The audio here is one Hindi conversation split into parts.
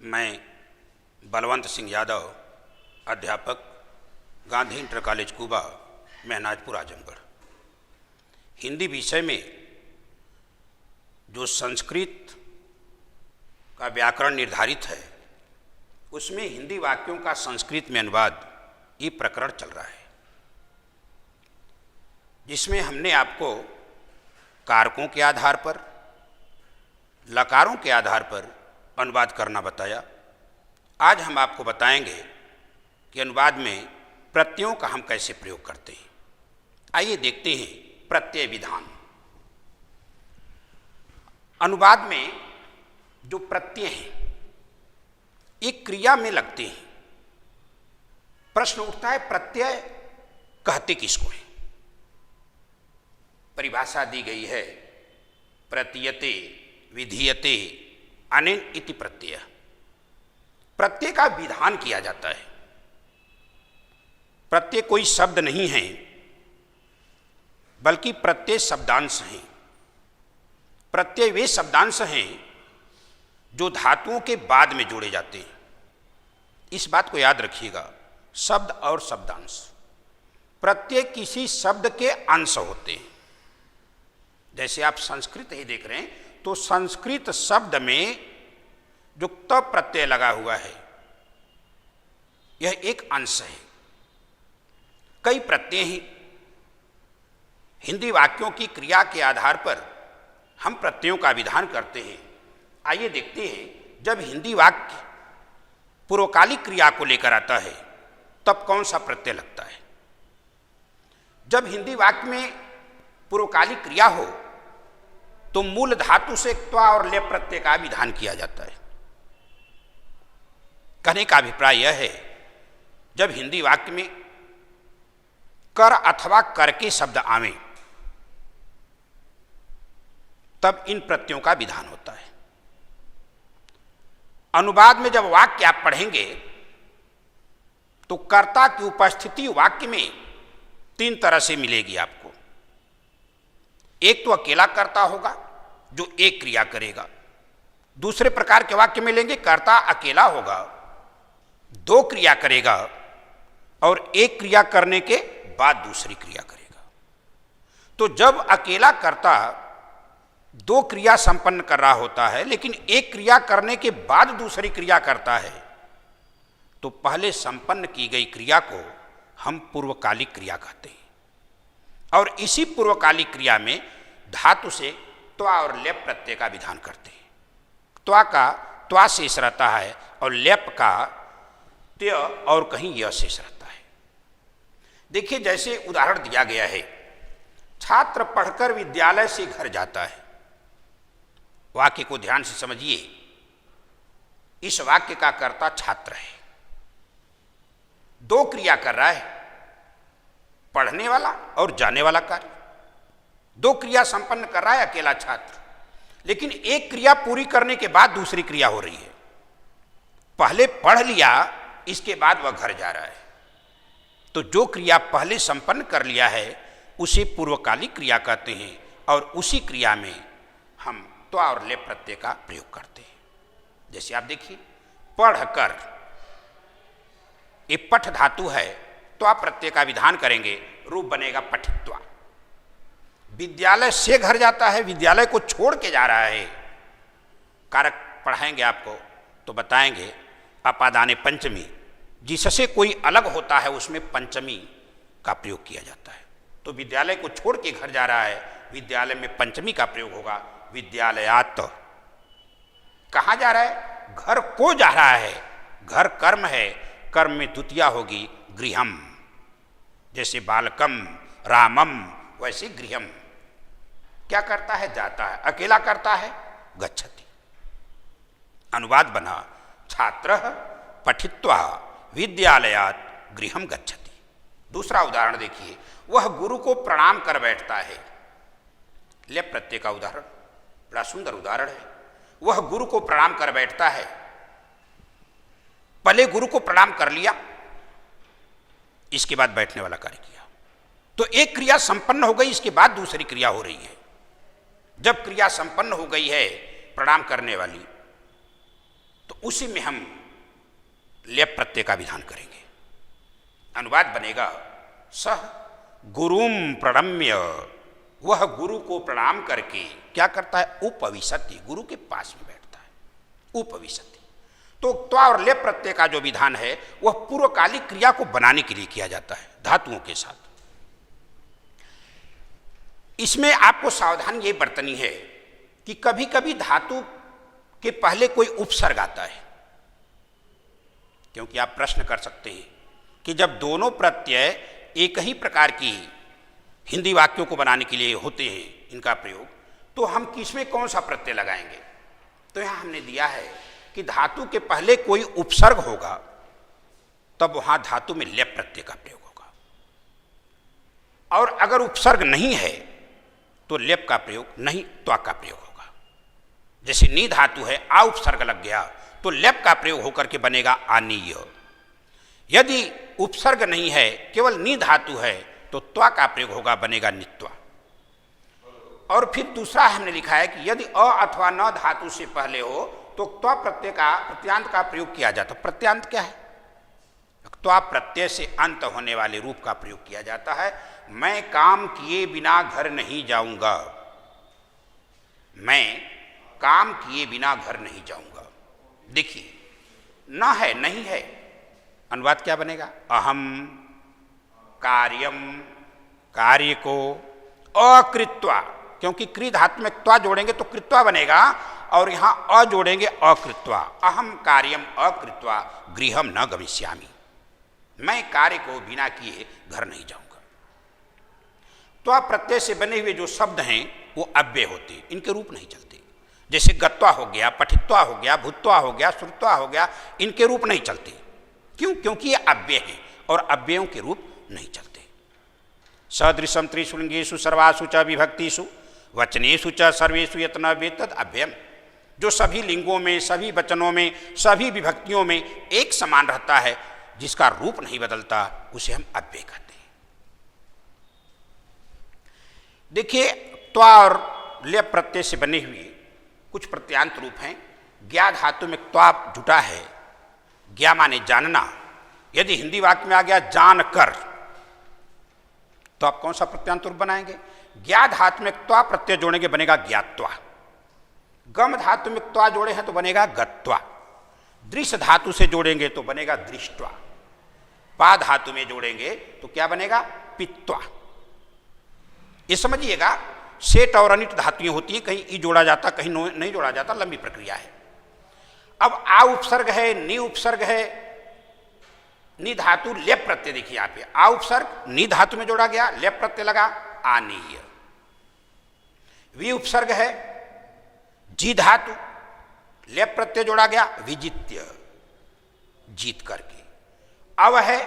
मैं बलवंत सिंह यादव, अध्यापक, गांधी इंटर कॉलेज कुबा, महनाजपुर, आजमगढ़। हिंदी विषय में जो संस्कृत का व्याकरण निर्धारित है, उसमें हिंदी वाक्यों का संस्कृत में अनुवाद ये प्रकरण चल रहा है, जिसमें हमने आपको कारकों के आधार पर, लकारों के आधार पर अनुवाद करना बताया। आज हम आपको बताएंगे कि अनुवाद में प्रत्ययों का हम कैसे प्रयोग करते हैं। आइए देखते हैं प्रत्यय विधान। अनुवाद में जो प्रत्यय हैं, एक क्रिया में लगते हैं। प्रश्न उठता है, प्रत्यय कहते किसको है? परिभाषा दी गई है, प्रतीयते विधीयते अनेन इति प्रत्यय। प्रत्यय का विधान किया जाता है। प्रत्यय कोई शब्द नहीं है, बल्कि प्रत्यय शब्दांश हैं। प्रत्यय वे शब्दांश हैं जो धातुओं के बाद में जोड़े जाते हैं। इस बात को याद रखिएगा, शब्द और शब्दांश। प्रत्यय किसी शब्द के अंश होते हैं। जैसे आप संस्कृत ही देख रहे हैं, तो संस्कृत शब्द में जो त प्रत्यय लगा हुआ है, यह एक अंश है। कई प्रत्यय हैं। हिंदी वाक्यों की क्रिया के आधार पर हम प्रत्ययों का विधान करते हैं। आइए देखते हैं, जब हिंदी वाक्य पूर्वकालिक क्रिया को लेकर आता है, तब कौन सा प्रत्यय लगता है। जब हिंदी वाक्य में पूर्वकालिक क्रिया हो, तो मूल धातु से त्वा और लेप प्रत्यय का विधान किया जाता है। कहने का अभिप्राय यह है, जब हिंदी वाक्य में कर अथवा कर के शब्द आवे, तब इन प्रत्ययों का विधान होता है। अनुवाद में जब वाक्य आप पढ़ेंगे, तो कर्ता की उपस्थिति वाक्य में तीन तरह से मिलेगी आपको। एक तो अकेला कर्ता होगा, जो एक क्रिया करेगा। दूसरे प्रकार के वाक्य मिलेंगे, कर्ता अकेला होगा, दो क्रिया करेगा, और एक क्रिया करने के बाद दूसरी क्रिया करेगा। तो जब अकेला कर्ता दो क्रिया संपन्न कर रहा होता है, लेकिन एक क्रिया करने के बाद दूसरी क्रिया करता है, तो पहले संपन्न की गई क्रिया को हम पूर्वकालिक क्रिया कहते हैं। और इसी पूर्वकालिक क्रिया में धातु से त्वा और लेप प्रत्यय का विधान करते हैं। त्वा का त्वा शेष रहता है, और लेप का त्य और कहीं य शेष रहता है। देखिए, जैसे उदाहरण दिया गया है, छात्र पढ़कर विद्यालय से घर जाता है। वाक्य को ध्यान से समझिए। इस वाक्य का कर्ता छात्र है, दो क्रिया कर रहा है, पढ़ने वाला और जाने वाला कार्य। दो क्रिया संपन्न कर रहा है अकेला छात्र, लेकिन एक क्रिया पूरी करने के बाद दूसरी क्रिया हो रही है। पहले पढ़ लिया, इसके बाद वह घर जा रहा है। तो जो क्रिया पहले संपन्न कर लिया है, उसे पूर्वकालिक क्रिया कहते हैं, और उसी क्रिया में हम त्वा और लेप प्रत्यय का प्रयोग करते हैं। जैसे आप देखिए, पढ़कर, ये पठ धातु है, त्वा प्रत्यय का विधान करेंगे, रूप बनेगा पठित्वा। विद्यालय से घर जाता है, विद्यालय को छोड़ के जा रहा है। कारक पढ़ाएंगे आपको तो बताएंगे, अपादाने पंचमी, जिससे कोई अलग होता है उसमें पंचमी का प्रयोग किया जाता है। तो विद्यालय को छोड़ के घर जा रहा है, विद्यालय में पंचमी का प्रयोग होगा, विद्यालयात। कहाँ जा रहा है? घर को जा रहा है। घर कर्म है, कर्म में द्वितीया होगी गृहम। जैसे बालकम रामम, वैसे गृहम। क्या करता है? जाता है। अकेला करता है, गच्छति। अनुवाद बना, छात्रः पठित्वा विद्यालयात् गृहम गच्छति। दूसरा उदाहरण देखिए, वह गुरु को प्रणाम कर बैठता है। लेप प्रत्यय का उदाहरण, बड़ा सुंदर उदाहरण है। वह गुरु को प्रणाम कर बैठता है। पहले गुरु को प्रणाम कर लिया, इसके बाद बैठने वाला कार्य किया। तो एक क्रिया संपन्न हो गई, इसके बाद दूसरी क्रिया हो रही है। जब क्रिया संपन्न हो गई है प्रणाम करने वाली, तो उसी में हम लेप प्रत्यय का विधान करेंगे। अनुवाद बनेगा सह गुरुम प्रणम्य, वह गुरु को प्रणाम करके क्या करता है, उपविशति, गुरु के पास में बैठता है, उपविशति। तो त्वा और लेप प्रत्यय का जो विधान है वह पूर्वकालिक क्रिया को बनाने के लिए किया जाता है धातुओं के साथ। इसमें आपको सावधानी ये बरतनी है कि कभी कभी धातु के पहले कोई उपसर्ग आता है, क्योंकि आप प्रश्न कर सकते हैं कि जब दोनों प्रत्यय एक ही प्रकार की हिंदी वाक्यों को बनाने के लिए होते हैं इनका प्रयोग, तो हम किसमें कौन सा प्रत्यय लगाएंगे। तो यहां हमने दिया है कि धातु के पहले कोई उपसर्ग होगा तब वहां धातु में लेप प्रत्यय का प्रयोग होगा, और अगर उपसर्ग नहीं है तो लेप का प्रयोग नहीं, त्वा का प्रयोग होगा। जैसे नी धातु है, आ उपसर्ग लग गया तो लेप का प्रयोग होकर के बनेगा आनीय। यदि उपसर्ग नहीं है, केवल नी धातु है, तो त्वा का प्रयोग होगा, बनेगा नित्वा। और फिर दूसरा हमने लिखा है कि यदि अ अथवा न धातु से पहले हो तो त्वा प्रत्यय का, प्रत्यांत का प्रयोग किया जाता। प्रत्यांत क्या है, त्वा प्रत्यय से अंत होने वाले रूप का प्रयोग किया जाता है। मैं काम किए बिना घर नहीं जाऊंगा, मैं काम किए बिना घर नहीं जाऊंगा। देखिए न है, नहीं है, अनुवाद क्या बनेगा, अहम कार्यम, कार्य को अकृत्वा, क्योंकि क्री धातु में त्वा जोड़ेंगे तो कृत्वा बनेगा, और यहां अ जोड़ेंगे अकृत्वा। अहम कार्यम अकृत्वा गृहम न गमिष्यामि, मैं कार्य को बिना किए घर नहीं जाऊंगा। त्वा प्रत्यय से बने हुए जो शब्द हैं वो अव्यय होते, इनके रूप नहीं चलते। जैसे गत्वा हो गया, पठित्वा हो गया, भूत्वा हो गया, श्रुत्वा हो गया, इनके रूप नहीं चलते। क्यों, क्योंकि ये अव्यय हैं और अव्ययों के रूप नहीं चलते। सदृशम त्रिशुलिंगेषु सर्वासु च विभक्तिषु वचनेषु च सर्वेषु यत्न वेतद अव्ययम, जो सभी लिंगों में, सभी वचनों में, सभी विभक्तियों में एक समान रहता है, जिसका रूप नहीं बदलता, उसे हम अव्यय कहते हैं। देखिए त्वा और लेप प्रत्यय से बने हुए कुछ प्रत्यांत रूप हैं। ज्ञा धातु में त्वा जुटा है, ज्ञा माने जानना। यदि हिंदी वाक्य में आ गया जान कर, तो आप कौन सा प्रत्यांत रूप बनाएंगे, ज्ञा धातु में त्वा प्रत्यय जोड़ेंगे, बनेगा ज्ञात्वा। गम धातु में त्वा जोड़े हैं तो बनेगा गत्वा। दृश धातु से जोड़ेंगे तो बनेगा दृष्टवा। पा धातु में जोड़ेंगे तो क्या बनेगा, पित्वा। ये समझिएगा, सेट और अनिट धातुएं होती हैं, कहीं ई जोड़ा जाता, कहीं नहीं जोड़ा जाता, लंबी प्रक्रिया है। अब आ उपसर्ग है, नी उपसर्ग है, नी धातु लेप प्रत्यय, देखिए यहाँ पे आ उपसर्ग नी धातु में जोड़ा गया, लेप प्रत्यय लगा आनीय। वी उपसर्ग है, जी धातु, लेप प्रत्यय जोड़ा गया विजित्य, जीत करके। अब है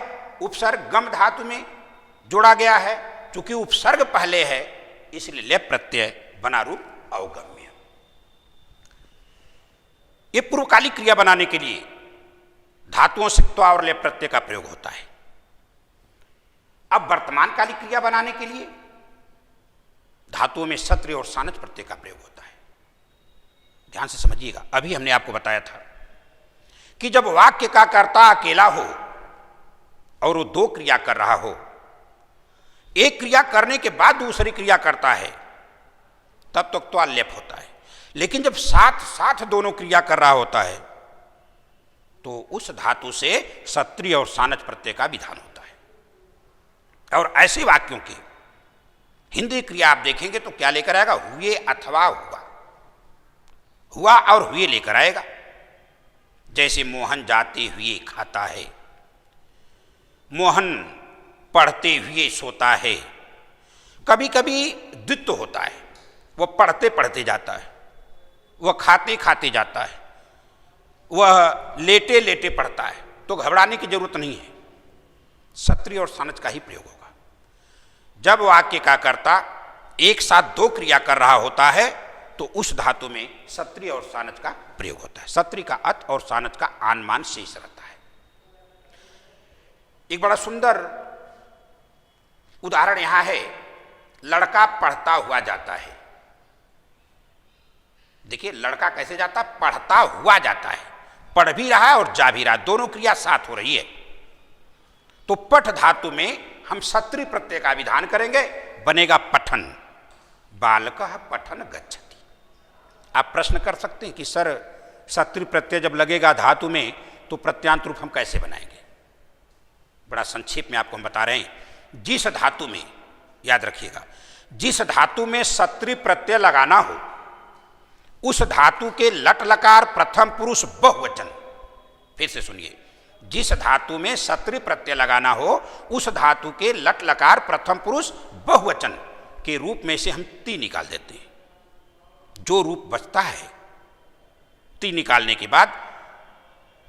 उपसर्ग गम धातु में जोड़ा गया है, चूंकि उपसर्ग पहले है इसलिए लेप प्रत्यय बना रूप अवगम्य। ये पूर्वकालिक क्रिया बनाने के लिए धातुओं से त्वा और लेप प्रत्यय का प्रयोग होता है। अब वर्तमान कालिक क्रिया बनाने के लिए धातुओं में सत्रि और सानच प्रत्यय का प्रयोग होता है। ध्यान से समझिएगा, अभी हमने आपको बताया था कि जब वाक्य का कर्ता अकेला हो और वो दो क्रिया कर रहा हो, एक क्रिया करने के बाद दूसरी क्रिया करता है, तब तक त्वा लेप होता है। लेकिन जब साथ साथ दोनों क्रिया कर रहा होता है तो उस धातु से सत्रि और सानच प्रत्यय का विधान होता है। और ऐसे वाक्यों के हिंदी क्रिया आप देखेंगे तो क्या लेकर आएगा, हुए अथवा हुआ, हुआ और हुए लेकर आएगा। जैसे मोहन जाते हुए खाता है, मोहन पढ़ते हुए सोता है। कभी कभी द्वित्व होता है, वह पढ़ते पढ़ते जाता है, वह खाते खाते जाता है, वह लेटे लेटे पढ़ता है, तो घबराने की जरूरत नहीं है, सत्रि और सानच का ही प्रयोग होगा। जब वाक्य का कर्ता एक साथ दो क्रिया कर रहा होता है तो उस धातु में सत्रि और सानच का प्रयोग होता है। सत्रि का अत और सानच का आनमान शेष रहता है। एक बड़ा सुंदर उदाहरण यहां है, लड़का पढ़ता हुआ जाता है। देखिए लड़का कैसे जाता, पढ़ता हुआ जाता है। पढ़ भी रहा है और जा भी रहा है, दोनों क्रिया साथ हो रही है। तो पठ धातु में हम सत्री प्रत्यय का विधान करेंगे, बनेगा पठन। बालकः पठन गच्छति। आप प्रश्न कर सकते हैं कि सर सत्री प्रत्यय जब लगेगा धातु में तो प्रत्यांत रूप हम कैसे बनाएंगे? बड़ा संक्षेप में आपको हम बता रहे हैं। जिस धातु में, याद रखिएगा, जिस धातु में सत्री प्रत्यय लगाना हो उस धातु के लट लकार प्रथम पुरुष बहुवचन, फिर से सुनिए, जिस धातु में सत्री प्रत्यय लगाना हो उस धातु के लट लकार प्रथम पुरुष बहुवचन के रूप में से हम ती निकाल देते हैं। जो रूप बचता है ती निकालने के बाद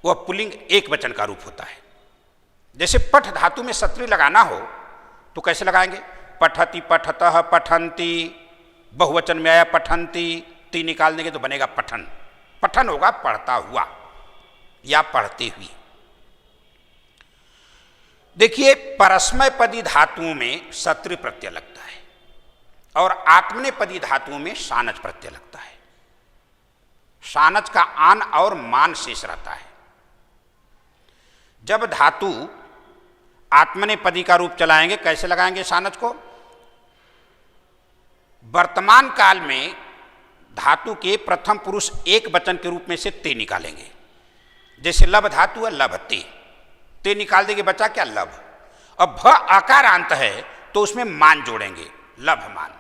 वह पुल्लिंग एक वचन का रूप होता है। जैसे पठ धातु में सत्री लगाना हो तो कैसे लगाएंगे? पठति पठतः पठन्ति, बहुवचन में आया पठन्ति, ती निकाल देंगे तो बनेगा पठन। पठन होगा पढ़ता हुआ या पढ़ते हुए। देखिए परस्मैपदी धातुओं में सत्री प्रत्यय लगता है और आत्मनेपदी धातुओं में सानच प्रत्यय लगता है। सानच का आन और मान शेष रहता है। जब धातु आत्मनेपदी का रूप चलाएंगे, कैसे लगाएंगे सानच को? वर्तमान काल में धातु के प्रथम पुरुष एक वचन के रूप में से ते निकालेंगे। जैसे लब धातु है लभते, ते निकाल देंगे, बचा क्या? लब। अब भ आकारांत है तो उसमें मान जोड़ेंगे, लभमान।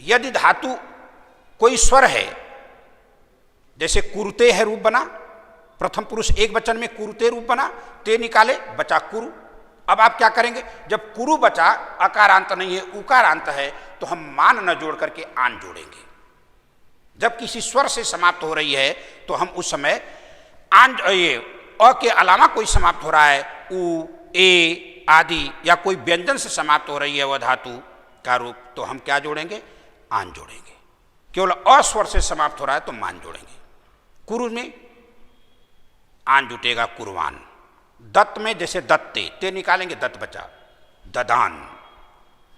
यदि धातु कोई स्वर है, जैसे कुरुते है रूप बना, प्रथम पुरुष एक वचन में कुरुते रूप बना, ते निकाले, बचा कुरु। अब आप क्या करेंगे? जब कुरु बचा, अकारांत नहीं है उकारांत है, तो हम मान न जोड़ करके आन जोड़ेंगे। जब किसी स्वर से समाप्त हो रही है तो हम उस समय आन, ये अ के अलावा कोई समाप्त हो रहा है, उ, ए आदि, या कोई व्यंजन से समाप्त हो रही है वह धातु का रूप, तो हम क्या जोड़ेंगे? आन जोड़ेंगे। केवल अस्वर से समाप्त हो रहा है तो मान जोड़ेंगे। कुरु में आन जुटेगा कुरवान। दत्त में जैसे दत्ते, ते निकालेंगे, दत्त बचा, ददान।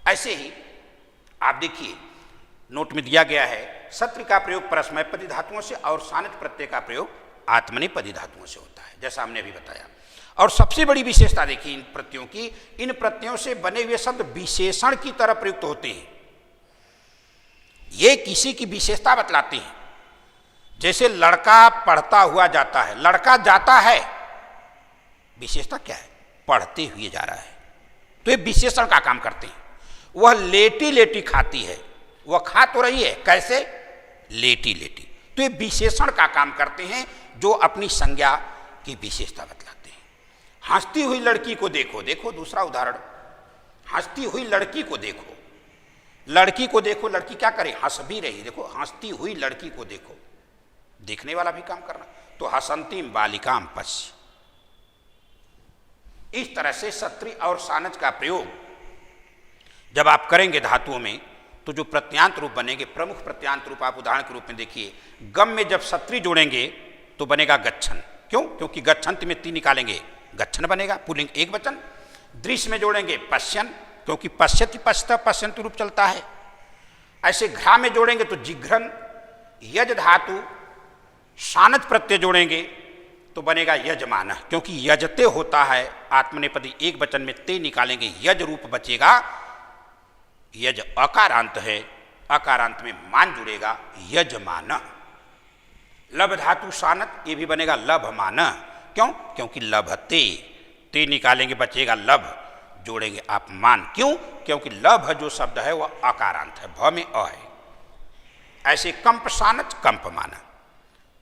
ऐसे ही आप देखिए नोट में दिया गया है, सत्र का प्रयोग परस्मैपदी धातुओं से और सानच प्रत्यय का प्रयोग आत्मनेपदी धातुओं से होता है, जैसा हमने अभी बताया। और सबसे बड़ी विशेषता देखिए इन प्रत्ययों की, इन प्रत्ययों से बने हुए शब्द विशेषण की तरह प्रयुक्त होते हैं। ये किसी की विशेषता बतलाते हैं। जैसे लड़का पढ़ता हुआ जाता है, लड़का जाता है, विशेषता क्या है? पढ़ते हुए जा रहा है, तो ये विशेषण का काम करते हैं। वह लेटी लेटी खाती है, वह खा तो रही है, कैसे? लेटी लेटी। तो ये विशेषण का काम करते हैं जो अपनी संज्ञा की विशेषता बतलाते हैं। हंसती हुई लड़की को देखो, देखो दूसरा उदाहरण, हंसती हुई लड़की को देखो, लड़की को देखो, लड़की क्या करे? हंस भी रही, देखो हंसती हुई लड़की को देखो, देखने वाला भी काम करना, तो हसंतीम बालिकाम पश्य। इस तरह से सत्री और सानच का प्रयोग जब आप करेंगे धातुओं में तो जो प्रत्यांत रूप बनेंगे, प्रमुख प्रत्यांत रूप आप उदाहरण के रूप में देखिए, गम में जब सत्री जोड़ेंगे तो बनेगा गच्छन। क्यों? क्योंकि गच्छन्त में ती निकालेंगे, गच्छन बनेगा, पुल्लिंग एक वचन। दृश्य में जोड़ेंगे पश्यन, क्योंकि पश्यति पश्यत पश्यंत रूप चलता है। ऐसे घ्रा में जोड़ेंगे तो जिघ्रन। यज धातु सानच प्रत्यय जोड़ेंगे तो बनेगा यजमान, क्योंकि यजते होता है, आत्मनेपदी एक वचन में ते निकालेंगे, यज रूप बचेगा। यज अकारांत है, अकारांत में मान जुड़ेगा, यजमान। लभ धातु सानत, ये भी बनेगा लभमान। क्यों? क्योंकि लभते, ते निकालेंगे, बचेगा लभ, जोड़ेंगे आप मान। क्यों? क्योंकि लभ जो शब्द है वह अकारांत है, भ में अ है। ऐसे कंप सानच कंप माना।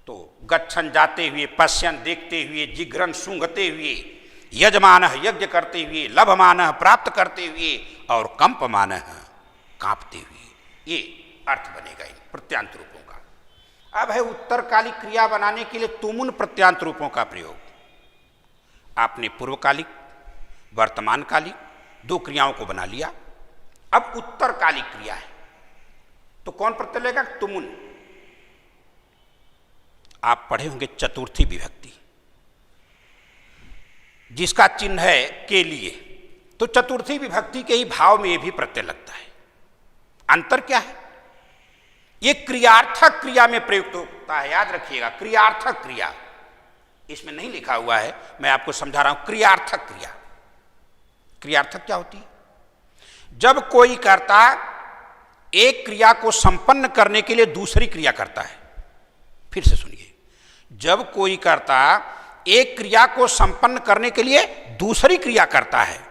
तो गच्छन जाते हुए, पश्यन देखते हुए, जिघ्रन सूंघते हुए, यजमान यज्ञ करते हुए, लभमान प्राप्त करते हुए, और कंपमान कांपते हुए, ये अर्थ बनेगा इन प्रत्यांत रूपों का। अब है उत्तरकालिक क्रिया बनाने के लिए तुमुन प्रत्यांत रूपों का प्रयोग। आपने पूर्वकालिक, वर्तमानकालिक दो क्रियाओं को बना लिया। अब उत्तरकालिक क्रिया है तो कौन प्रत्यय लेगा? तुमुन। आप पढ़े होंगे चतुर्थी विभक्ति, जिसका चिन्ह है के लिए, तो चतुर्थी विभक्ति के ही भाव में ये भी प्रत्यय लगता है। अंतर क्या है? ये क्रियार्थक क्रिया में प्रयुक्त होता है, याद रखिएगा, क्रियार्थक क्रिया। इसमें नहीं लिखा हुआ है, मैं आपको समझा रहा हूं। क्रियार्थक क्रिया, क्रियार्थक क्या होती है? जब कोई कर्ता एक क्रिया को संपन्न करने के लिए दूसरी क्रिया करता है। फिर से सुनिए, जब कोई कर्ता एक क्रिया को संपन्न करने के लिए दूसरी क्रिया करता है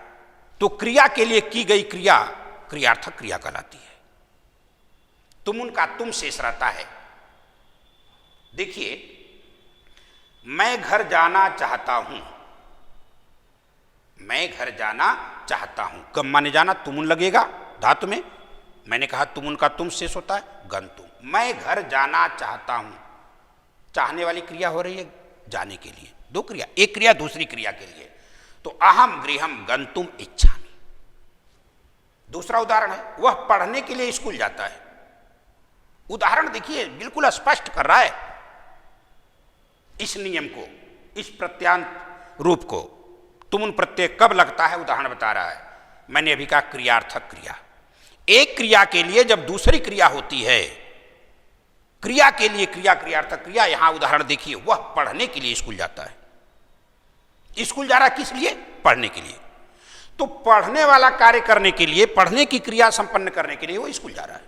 तो क्रिया के लिए की गई क्रिया क्रियार्थक क्रिया कहलाती है। तुम उनका तुम शेष रहता है। देखिए, मैं घर जाना चाहता हूं, मैं घर जाना चाहता हूं, कब माने जाना, तुमुन लगेगा धातु में। मैंने कहा तुमुन का तुम शेष होता है, गंतुम। मैं घर जाना चाहता हूं, चाहने वाली क्रिया हो रही है जाने के लिए, दो क्रिया, एक क्रिया दूसरी क्रिया के लिए। तो अहम गृहम गंतुम इच्छामि। दूसरा उदाहरण है, वह पढ़ने के लिए स्कूल जाता है। उदाहरण देखिए, बिल्कुल स्पष्ट कर रहा है इस नियम को, इस प्रत्यांत रूप को। तुमुन प्रत्यय कब लगता है उदाहरण बता रहा है। मैंने अभी कहा क्रियार्थक क्रिया। एक क्रिया के लिए जब दूसरी क्रिया होती है, क्रिया के लिए क्रिया क्रियार्थक क्रिया। यहां उदाहरण देखिए, वह पढ़ने के लिए स्कूल जाता है। स्कूल जा रहा है किस लिए? पढ़ने के लिए। तो पढ़ने वाला कार्य करने के लिए, पढ़ने की क्रिया संपन्न करने के लिए वो स्कूल जा रहा है।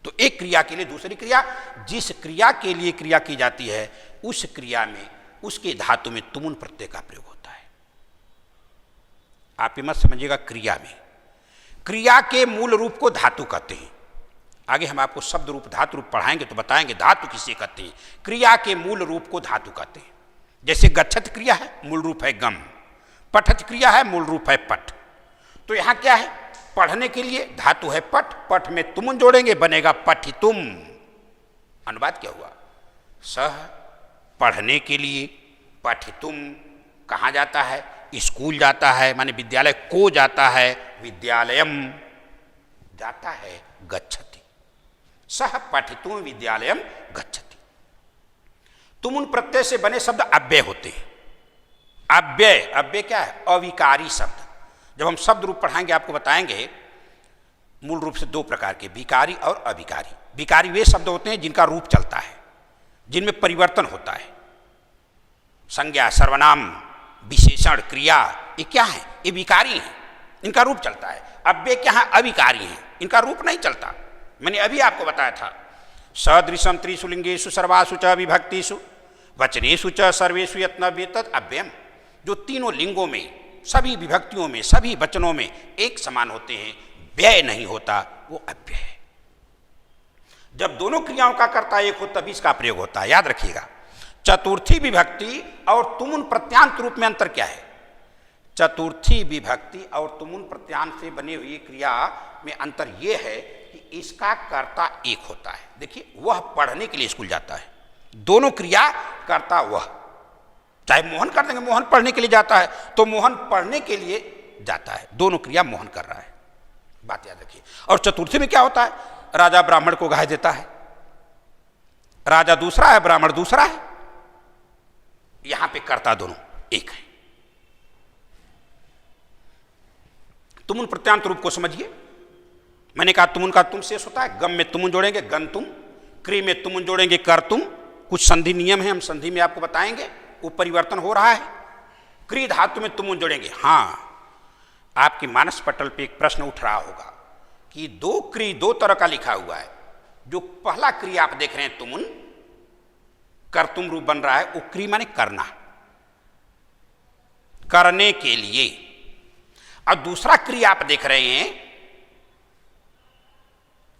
तो एक क्रिया के लिए दूसरी क्रिया, जिस क्रिया के लिए क्रिया की जाती है उस क्रिया में, उसके धातु में तुमुन प्रत्यय का प्रयोग होता है। आप ये मत समझिएगा क्रिया में, क्रिया के मूल रूप को धातु कहते हैं। आगे हम आपको शब्द रूप धातु रूप पढ़ाएंगे तो बताएंगे धातु किसे कहते हैं। क्रिया के मूल रूप को धातु कहते हैं। जैसे गच्छत क्रिया है, मूल रूप है गम। पठत क्रिया है, मूल रूप है पठ। तो यहां क्या है? पढ़ने के लिए धातु है पठ, पठ में तुमुन जोड़ेंगे बनेगा पठितुम। अनुवाद क्या हुआ? सह पढ़ने के लिए, पठितुम कहाँ जाता है? स्कूल जाता है, माने विद्यालय को जाता है, विद्यालयम जाता है, गच्छति। सह पठितुम विद्यालयम गच्छति। तुमुन प्रत्यय से बने शब्द अव्यय होते हैं। अव्यय, अव्यय क्या है? अविकारी शब्द। जब हम शब्द रूप पढ़ाएंगे आपको बताएंगे मूल रूप से दो प्रकार के, विकारी और अविकारी। विकारी वे शब्द होते हैं जिनका रूप चलता है, जिनमें परिवर्तन होता है। संज्ञा, सर्वनाम, विशेषण, क्रिया, ये क्या है? ये विकारी हैं, इनका रूप चलता है। अव्यय क्या है? अविकारी हैं, इनका रूप नहीं चलता। मैंने अभी आपको बताया था, सदृशम त्रिषु लिंगेषु सर्वासु च विभक्तिषु वचनेषु च सर्वेषु यत्नव्येतत् अव्ययम्। जो तीनों लिंगों में, सभी विभक्तियों में, सभी वचनों में एक समान होते हैं, व्यय नहीं होता, वो अव्यय है। जब दोनों क्रियाओं का कर्ता एक हो तभी इसका प्रयोग होता है, याद रखिएगा। चतुर्थी विभक्ति और तुमुन प्रत्यांत रूप में अंतर क्या है? चतुर्थी विभक्ति और तुमुन प्रत्यांत से बनी हुई क्रिया में अंतर यह है कि इसका कर्ता एक होता है। देखिए, वह पढ़ने के लिए स्कूल जाता है, दोनों क्रिया कर्ता वह। चाहे मोहन कर देंगे, मोहन पढ़ने के लिए जाता है तो मोहन पढ़ने के लिए जाता है, दोनों क्रिया मोहन कर रहा है, बात याद रखिए। और चतुर्थी में क्या होता है? राजा ब्राह्मण को गाय देता है, राजा दूसरा है, ब्राह्मण दूसरा है, यहां पे कर्ता दोनों एक है। तुमुन प्रत्यांत रूप को समझिए। मैंने कहा तुमुन का तुम शेष होता है, गम में तुमुन जोड़ेंगे गंतुम, क्री में तुमुन जोड़ेंगे करतुम। कुछ संधि नियम है, हम संधि में आपको बताएंगे, वो परिवर्तन हो रहा है। क्री धातु में तुमुन जोड़ेंगे। हाँ, आपके मानस पटल पे एक प्रश्न उठ रहा होगा कि दो क्री दो तरह का लिखा हुआ है। जो पहला क्री आप देख रहे हैं तुमुन, कर्तुम रूप बन रहा है, वो क्री माने करना, करने के लिए। और दूसरा क्री आप देख रहे हैं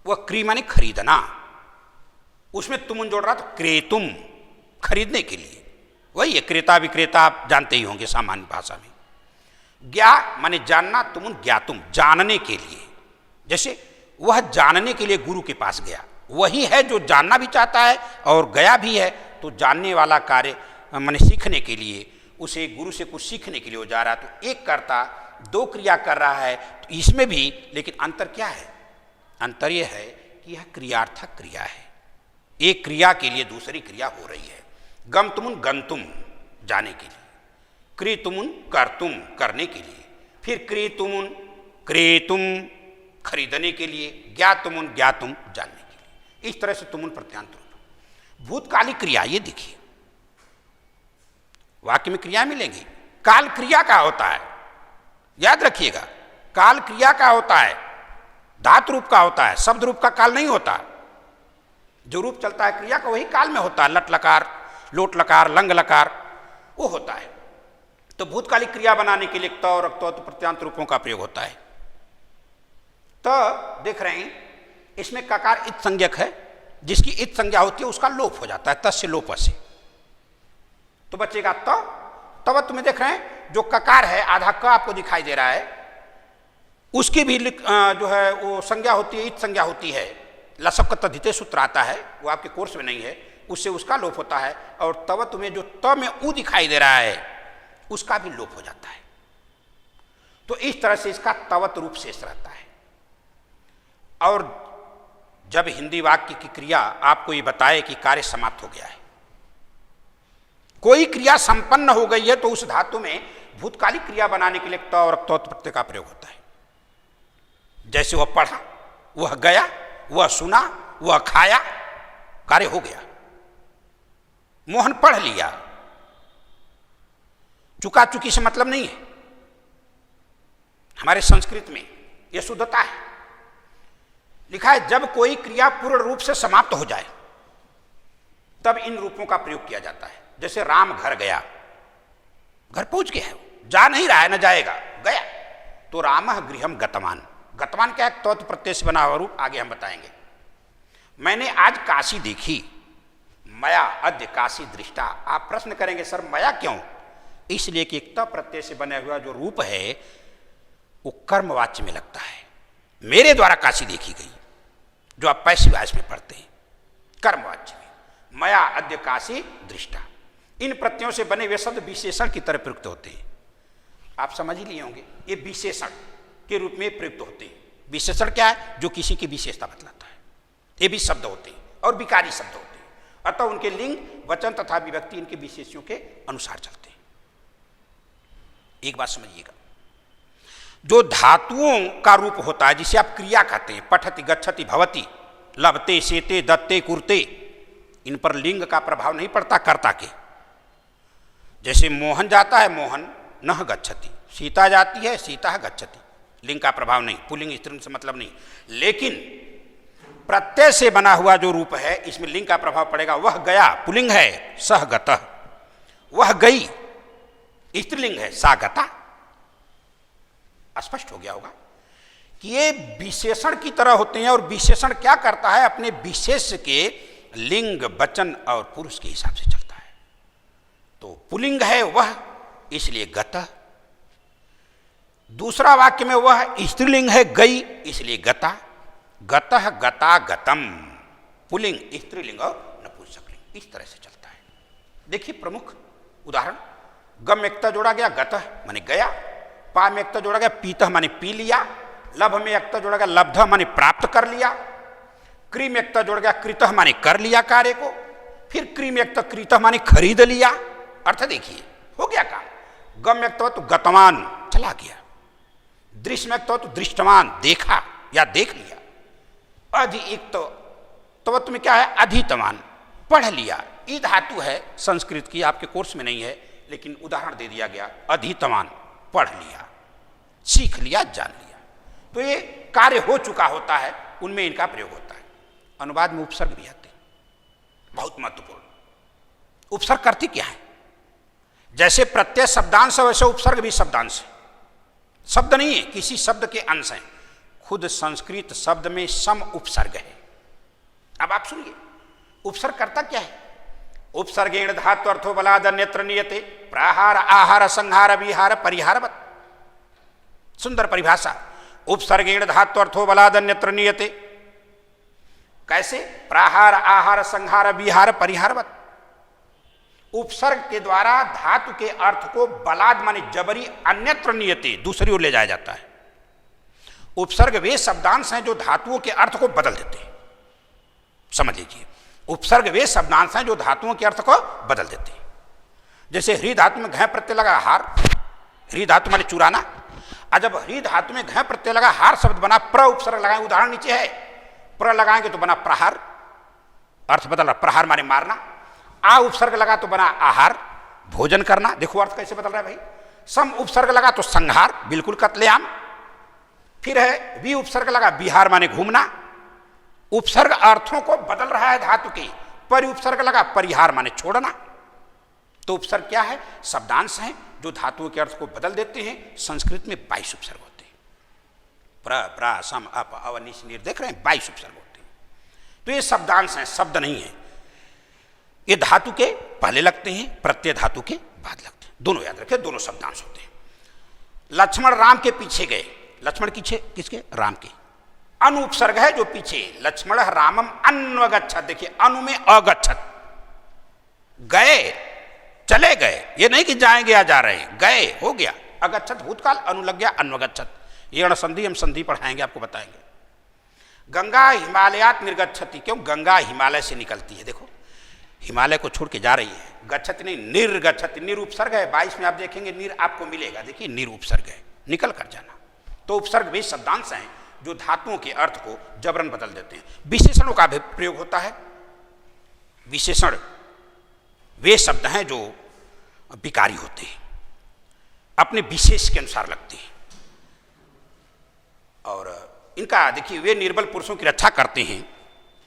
वह क्री माने खरीदना, उसमें तुमुन जोड़ रहा तो क्रेतुम, खरीदने के लिए। वही है, क्रेता विक्रेता आप जानते ही होंगे सामान्य भाषा में। ज्ञा माने जानना, तुमुन ज्ञातुम, जानने के लिए। जैसे वह जानने के लिए गुरु के पास गया, वही है जो जानना भी चाहता है और गया भी है। तो जानने वाला कार्य माने सीखने के लिए, उसे गुरु से कुछ सीखने के लिए वो जा रहा है। तो एक कर्ता दो क्रिया कर रहा है, तो इसमें भी लेकिन अंतर क्या है? अंतर यह है कि यह क्रियार्थक क्रिया है, एक क्रिया के लिए दूसरी क्रिया हो रही है। गम तुमुन गंतुम, जाने के लिए, क्री तुमुन करतुम, करने के लिए, फिर क्री तुमुन क्रेतुम, खरीदने के लिए, ज्ञातुमुन ज्ञातुम, जानने के लिए। इस तरह से तुमुन प्रत्यांत रूप। भूतकालिक क्रिया, ये देखिए वाक्य में क्रिया मिलेंगी। काल क्रिया का होता है, याद रखिएगा, काल क्रिया का होता है, धातु रूप का होता है, शब्द रूप का काल नहीं होता। जो रूप चलता है क्रिया का वही काल में होता है। लट लकार, लोट लकार, लंग लकार, वो होता है। तो भूतकालिक क्रिया बनाने के लिए त और अक्त प्रत्यांत रूपों का प्रयोग होता है। तो देख रहे हैं इसमें ककार इत संज्ञक है, जिसकी इत संज्ञा होती है उसका लोप हो जाता है, तस्य लोप से, तो बचेगा तब तुम्हें देख रहे हैं जो ककार है, आधा क आपको दिखाई दे रहा है, उसकी भी जो है वो संज्ञा होती है, इत संज्ञा होती है। लसक तद्धिते सूत्र आता है, वो आपके कोर्स में नहीं है, उससे उसका लोप होता है। और तब तुम्हें जो त में उ दिखाई दे रहा है उसका भी लोप हो जाता है। तो इस तरह से इसका तवत रूप शेष रहता है। और जब हिंदी वाक्य की क्रिया आपको ये बताए कि कार्य समाप्त हो गया है, कोई क्रिया संपन्न हो गई है, तो उस धातु में भूतकालिक क्रिया बनाने के लिए त और अक्तोत प्रत्यय का प्रयोग होता है। जैसे वह पढ़ा, वह गया, वह सुना, वह खाया, कार्य हो गया। मोहन पढ़ लिया, चुका चुकी से मतलब नहीं है। हमारे संस्कृत में यह शुद्धता है, लिखा है जब कोई क्रिया पूर्ण रूप से समाप्त हो जाए तब इन रूपों का प्रयोग किया जाता है। जैसे राम घर गया, घर पहुंच गया है, जा नहीं रहा है, न जाएगा, गया, तो रामः गृहम गतवान। गतवान क्या है? तौत प्रत्यय से बना हुआ रूप, आगे हम बताएंगे। मैंने आज काशी देखी, मया अद्य काशी दृष्टा। आप प्रश्न करेंगे सर मया क्यों? इसलिए कि एक त प्रत्यय से बना हुआ जो रूप है वो कर्मवाच्य में लगता है। मेरे द्वारा काशी देखी गई, जो आप पैसिव वॉइस में पढ़ते हैं, कर्मवाच्य में। मया अद्य काशी दृष्टा। इन प्रत्ययों से बने हुए शब्द विशेषण की तरह प्रयुक्त होते हैं। आप समझ ही लिए होंगे, ये विशेषण के रूप में प्रयुक्त होते हैं। विशेषण क्या है? जो किसी की विशेषता बतलाता है। ये भी शब्द होते हैं और विकारी शब्द होते हैं, अतः उनके लिंग, वचन तथा विभक्ति इनके विशेषों के अनुसार चलते हैं। एक बात समझिएगा, जो धातुओं का रूप होता है जिसे आप क्रिया कहते हैं, पठति, गच्छति, भवति, लभते, सेते, दत्ते, कुरते, इन पर लिंग का प्रभाव नहीं पड़ता कर्ता के। जैसे मोहन जाता है, मोहन नह गच्छति, सीता जाती है, सीता गच्छति, लिंग का प्रभाव नहीं, पुल्लिंग स्त्रीलिंग से मतलब नहीं। लेकिन प्रत्यय से बना हुआ जो रूप है इसमें लिंग का प्रभाव पड़ेगा। वह गया, पुल्लिंग है, सह गतः। वह गई, स्त्रीलिंग है, सा गता। स्पष्ट हो गया होगा कि ये विशेषण की तरह होते हैं। और विशेषण क्या करता है? अपने विशेष के लिंग, वचन और पुरुष के हिसाब से चलता है। तो पुल्लिंग है वह, इसलिए गतः। दूसरा वाक्य में वह स्त्रीलिंग है, गई, इसलिए गता। गतः, गता, गतम, पुल्लिंग, स्त्रीलिंग और नपुंसकलिंग, इस तरह से चलता है। देखिए प्रमुख उदाहरण, गम में एकता जोड़ा गया, गतः माने गया। पा में एकता जोड़ा गया, पीतः माने पी लिया। लभ में एकता जोड़ा गया, लब्धः माने प्राप्त कर लिया। क्री में एकता जोड़ गया, कृतः माने कर लिया कार्य को। फिर क्री में एकता, कृतः माने खरीद लिया। अर्थ देखिए, हो गया काम। गम में एकता तो गतवान, चला गया। दृश्य में एकता तो दृष्टवान, देखा या देख लिया। अधियुक्त तवत्व में क्या है? अधितवान, पढ़ लिया। ई धातु है संस्कृत की, आपके कोर्स में नहीं है लेकिन उदाहरण दे दिया गया। अधितवान, पढ़ लिया, सीख लिया, जान लिया। तो ये कार्य हो चुका होता है, उनमें इनका प्रयोग होता है। अनुवाद में उपसर्ग भी आते हैं, बहुत महत्वपूर्ण। उपसर्ग करती क्या है? जैसे प्रत्यय शब्दांश है वैसे उपसर्ग भी शब्दांश है। शब्द नहीं है, किसी शब्द के अंश हैं। खुद संस्कृत शब्द में सम उपसर्ग है। अब आप सुनिए, उपसर्ग करता क्या है? उपसर्गेण धातु अर्थो बलाद अन्यत्र नियते, प्राहार, आहार, संहार, विहार, परिहारवत्। सुंदर परिभाषा। उपसर्गेण धातु अर्थो बलाद अन्यत्र नियते, कैसे? प्राहार, आहार, संहार, विहार, परिहारवत्। उपसर्ग के द्वारा धातु के अर्थ को बलाद माने जबरी, अन्यत्र नियते, दूसरी ओर ले जाया जाता है। उपसर्ग वे शब्दांश हैं जो धातुओं के अर्थ को बदल देते हैं। समझ लीजिए, उपसर्ग वे शब्दांश हैं जो धातुओं के अर्थ को बदल देते हैं। जैसे हृ धातु में घ प्रत्यय लगा, हार, हृ धातु माने चुराना। और जब हृ धातु में घ प्रत्यय लगा, हार शब्द बना, प्र उपसर्ग लगाए, उदाहरण नीचे है। प्र लगाएंगे तो बना प्रहार, अर्थ बदल रहा, प्रहार माने मारना, आ उपसर्ग लगा तो बना आहार, भोजन करना, देखो अर्थ कैसे बदल रहा है भाई। सम उपसर्ग लगा तो संहार, बिल्कुल कत्लेआम। फिर है वी उपसर्ग लगा, विहार माने घूमना। उपसर्ग अर्थों को बदल रहा है धातु के, परि उपसर्ग लगा, परिहार माने छोड़ना। तो उपसर्ग क्या है? शब्दांश हैं जो धातुओं के अर्थ को बदल देते हैं। संस्कृत में 22 उपसर्ग होते हैं, प्र प्रा सम अप अव निश निर, देख रहे हैं 22 उपसर्ग होते हैं। तो ये शब्दांश हैं, शब्द नहीं है। ये धातु के पहले लगते हैं, प्रत्यय धातु के बाद लगते हैं, दोनों याद रखें, दोनों शब्दांश होते हैं। लक्ष्मण राम के पीछे गए, लक्ष्मण पीछे किसके? राम के। अनु उपसर्ग है जो पीछे, लक्ष्मण रामम अन्वगच्छत, देखिए अनु में अगच्छत, गए, चले गए, ये नहीं कि जाएंगे या जा रहे हैं, गए हो गया, अगच्छत भूतकाल, अनु लग गया अन्वगच्छत। ये अणसंधि हम संधि पढ़ाएंगे, आपको बताएंगे। गंगा हिमालयात निर्गच्छति, क्यों? गंगा हिमालय से निकलती है, देखो हिमालय को छोड़ के जा रही है। गच्छति नहीं, निर्गच्छति, निर उपसर्ग है, 22 में आप देखेंगे निर आपको मिलेगा, देखिए निर उपसर्ग है, निकल कर जाना। तो उपसर्ग भी शब्दांश हैं जो धातुओं के अर्थ को जबरन बदल देते हैं। विशेषणों का भी प्रयोग होता है। विशेषण वे शब्द हैं जो विकारी होते हैं, अपने विशेष के अनुसार लगते हैं, और इनका देखिए वे निर्बल पुरुषों की रक्षा करते हैं।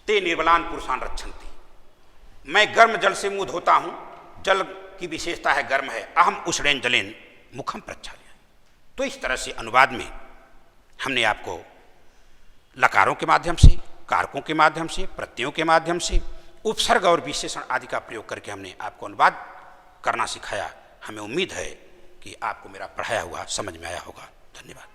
ते निर्बलान पुरुषान रक्षन्ति, मैं गर्म जल से मुंह धोता हूं, जल की विशेषता है गर्म है। अहम उष्णेन जलेन मुखम प्रक्षाल्य। तो इस तरह से अनुवाद में हमने आपको लकारों के माध्यम से, कारकों के माध्यम से, प्रत्ययों के माध्यम से, उपसर्ग और विशेषण आदि का प्रयोग करके हमने आपको अनुवाद करना सिखाया। हमें उम्मीद है कि आपको मेरा पढ़ाया हुआ समझ में आया होगा। धन्यवाद।